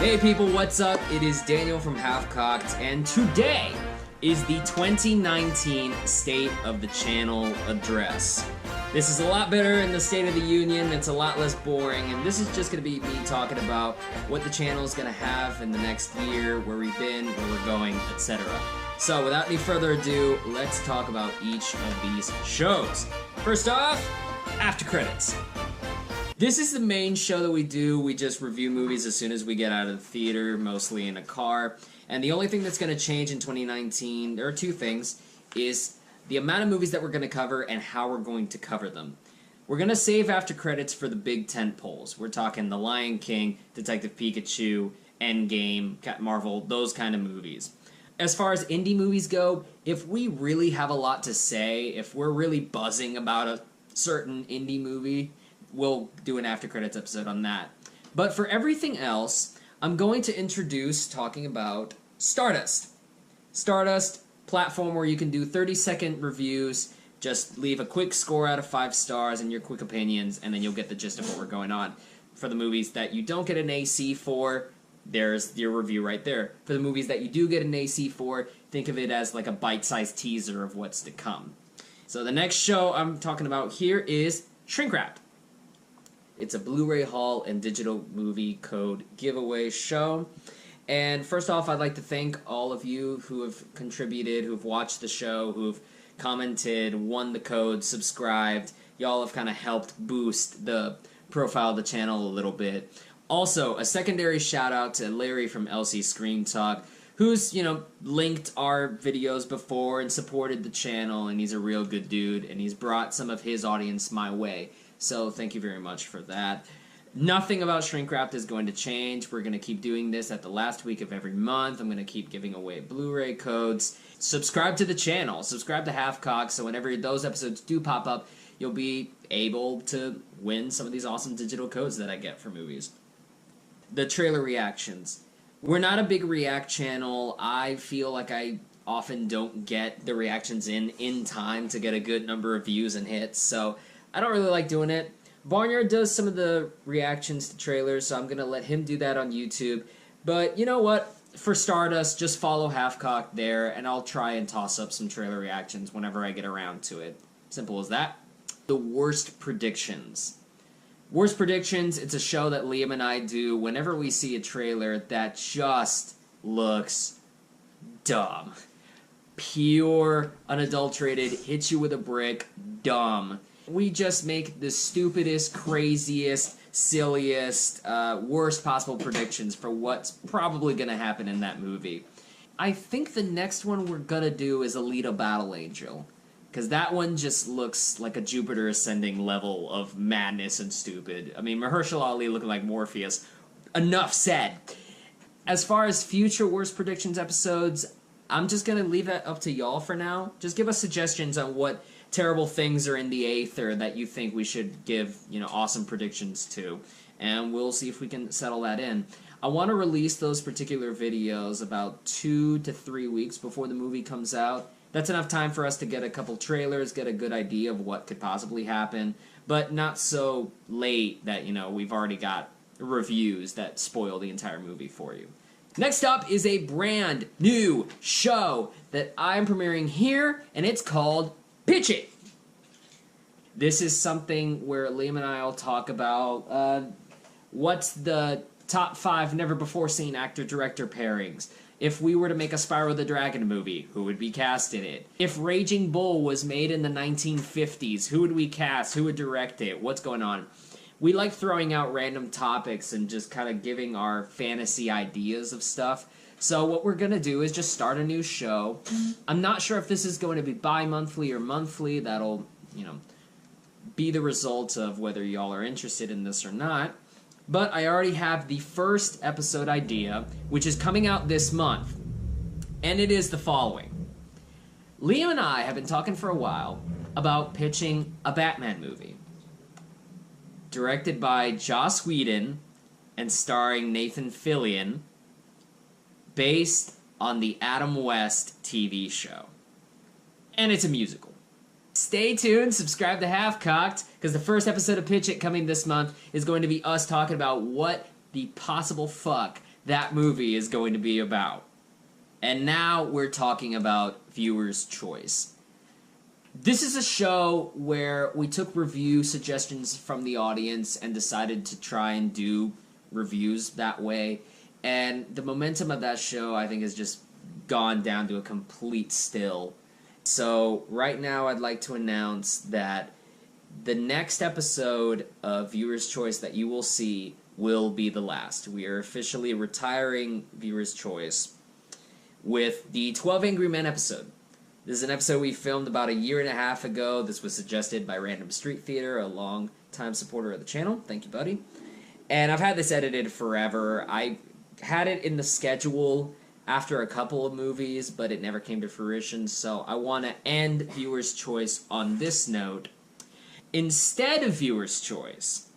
Hey people, what's up? It is Daniel from HalfKocked, and today is the 2019 State of the Channel Address. This is a lot better in the State of the Union, it's a lot less boring, and this is just going to be me talking about what the channel is going to have in the next year, where we've been, where we're going, etc. So without any further ado, let's talk about each of these shows. First off, After Credits. This is the main show that we do. We just review movies as soon as we get out of the theater, mostly in a car. And the only thing that's going to change in 2019, there are two things, is the amount of movies that we're going to cover and how we're going to cover them. We're going to save After Credits for the big tent poles. We're talking The Lion King, Detective Pikachu, Endgame, Captain Marvel, those kind of movies. As far as indie movies go, if we really have a lot to say, if we're really buzzing about a certain indie movie, we'll do an After Credits episode on that. But for everything else, I'm going to introduce talking about Stardust. Stardust, platform where you can do 30-second reviews, just leave a quick score out of 5 stars and your quick opinions, and then you'll get the gist of what we're going on. For the movies that you don't get an AC for, there's your review right there. For the movies that you do get an AC for, think of it as like a bite-sized teaser of what's to come. So the next show I'm talking about here is Shrinkwrapped. It's a Blu-ray haul and digital movie code giveaway show. And first off, I'd like to thank all of you who have contributed, who have watched the show, who have commented, won the code, subscribed. Y'all have kind of helped boost the profile of the channel a little bit. Also, a secondary shout out to Larry from LC Screen Talk, who's, linked our videos before and supported the channel, and he's a real good dude, and he's brought some of his audience my way. So thank you very much for that. Nothing about Shrinkwrapped is going to change. We're going to keep doing this at the last week of every month. I'm going to keep giving away Blu-ray codes. Subscribe to the channel. Subscribe to HalfKocked, so whenever those episodes do pop up, you'll be able to win some of these awesome digital codes that I get for movies. The trailer reactions. We're not a big react channel. I feel like I often don't get the reactions in time to get a good number of views and hits, so I don't really like doing it. Barnyard does some of the reactions to trailers, so I'm going to let him do that on YouTube. But you know what? For Stardust, just follow HalfKocked there, and I'll try and toss up some trailer reactions whenever I get around to it. Simple as that. The Worst Predictions. Worst Predictions, it's a show that Liam and I do whenever we see a trailer that just looks dumb. Pure, unadulterated, hit you with a brick, dumb. We just make the stupidest, craziest, silliest, worst possible predictions for what's probably going to happen in that movie. I think the next one we're going to do is Alita Battle Angel, because that one just looks like a Jupiter Ascending level of madness and stupid. I mean, Mahershala Ali looking like Morpheus. Enough said. As far as future Worst Predictions episodes, I'm just going to leave that up to y'all for now. Just give us suggestions on what terrible things are in the aether that you think we should give, awesome predictions to, and we'll see if we can settle that in. I want to release those particular videos about 2 to 3 weeks before the movie comes out. That's enough time for us to get a couple trailers, get a good idea of what could possibly happen, but not so late that, we've already got reviews that spoil the entire movie for you. Next up is a brand new show that I'm premiering here, and it's called Pitch It! This is something where Liam and I will talk about what's the top 5 never-before-seen actor-director pairings. If we were to make a Spyro the Dragon movie, who would be cast in it? If Raging Bull was made in the 1950s, who would we cast? Who would direct it? What's going on? We like throwing out random topics and just kind of giving our fantasy ideas of stuff. So what we're going to do is just start a new show. I'm not sure if this is going to be bi-monthly or monthly. That'll, be the result of whether y'all are interested in this or not. But I already have the first episode idea, which is coming out this month. And it is the following. Liam and I have been talking for a while about pitching a Batman movie. Directed by Joss Whedon and starring Nathan Fillion, based on the Adam West TV show. And it's a musical. Stay tuned, subscribe to HalfKocked, because the first episode of Pitch It coming this month is going to be us talking about what the possible fuck that movie is going to be about. And now we're talking about Viewer's Choice. This is a show where we took review suggestions from the audience and decided to try and do reviews that way. And the momentum of that show, I think, has just gone down to a complete still. So right now I'd like to announce that the next episode of Viewer's Choice that you will see will be the last. We are officially retiring Viewer's Choice with the 12 Angry Men episode. This is an episode we filmed about a year and a half ago. This was suggested by Random Street Theater, a long-time supporter of the channel. Thank you, buddy. And I've had this edited forever. I had it in the schedule after a couple of movies, but it never came to fruition, so I want to end Viewer's Choice on this note. Instead of Viewer's Choice,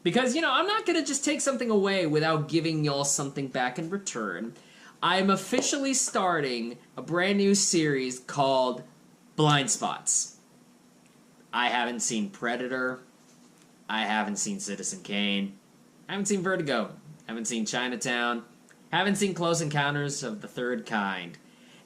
because, you know, I'm not going to just take something away without giving y'all something back in return, I'm officially starting a brand new series called Blind Spots. I haven't seen Predator. I haven't seen Citizen Kane. I haven't seen Vertigo. I haven't seen Chinatown. Haven't seen Close Encounters of the Third Kind.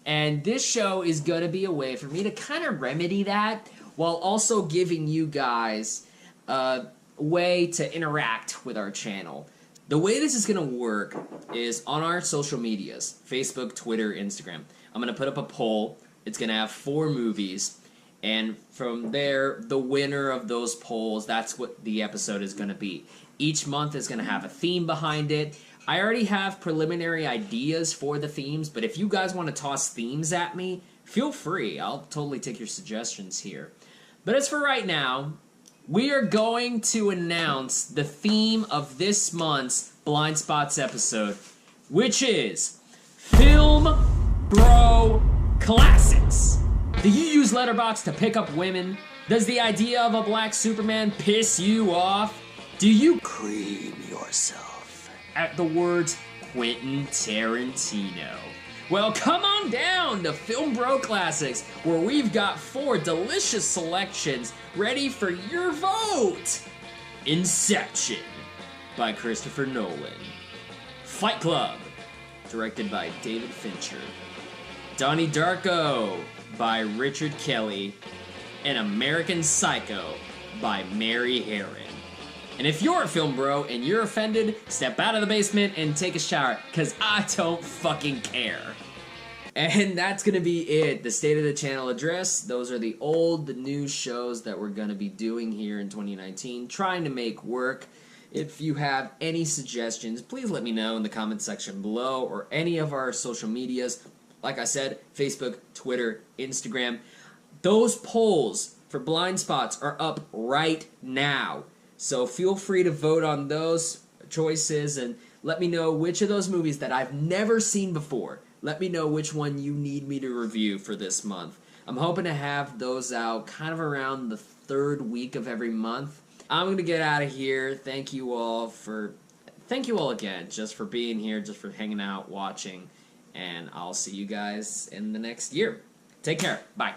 And this show is going to be a way for me to kind of remedy that while also giving you guys a way to interact with our channel. The way this is going to work is on our social medias, Facebook, Twitter, Instagram. I'm going to put up a poll. It's going to have 4 movies. And from there, the winner of those polls, that's what the episode is going to be. Each month is going to have a theme behind it. I already have preliminary ideas for the themes, but if you guys want to toss themes at me, feel free. I'll totally take your suggestions here. But as for right now, we are going to announce the theme of this month's Blind Spots episode, which is Film Bro Classics. Do you use Letterboxd to pick up women? Does the idea of a black Superman piss you off? Do you cream yourself at the words Quentin Tarantino? Well, come on down to Film Bro Classics, where we've got 4 delicious selections ready for your vote. Inception by Christopher Nolan. Fight Club, directed by David Fincher. Donnie Darko by Richard Kelly. And American Psycho by Mary Herron. And if you're a film bro and you're offended, step out of the basement and take a shower, because I don't fucking care. And that's going to be it. The State of the Channel address. Those are the old, the new shows that we're going to be doing here in 2019, trying to make work. If you have any suggestions, please let me know in the comments section below or any of our social medias. Like I said, Facebook, Twitter, Instagram. Those polls for Blind Spots are up right now. So feel free to vote on those choices and let me know which of those movies that I've never seen before. Let me know which one you need me to review for this month. I'm hoping to have those out kind of around the 3rd week of every month. I'm going to get out of here. Thank you all again just for being here, just for hanging out, watching, and I'll see you guys in the next year. Take care. Bye.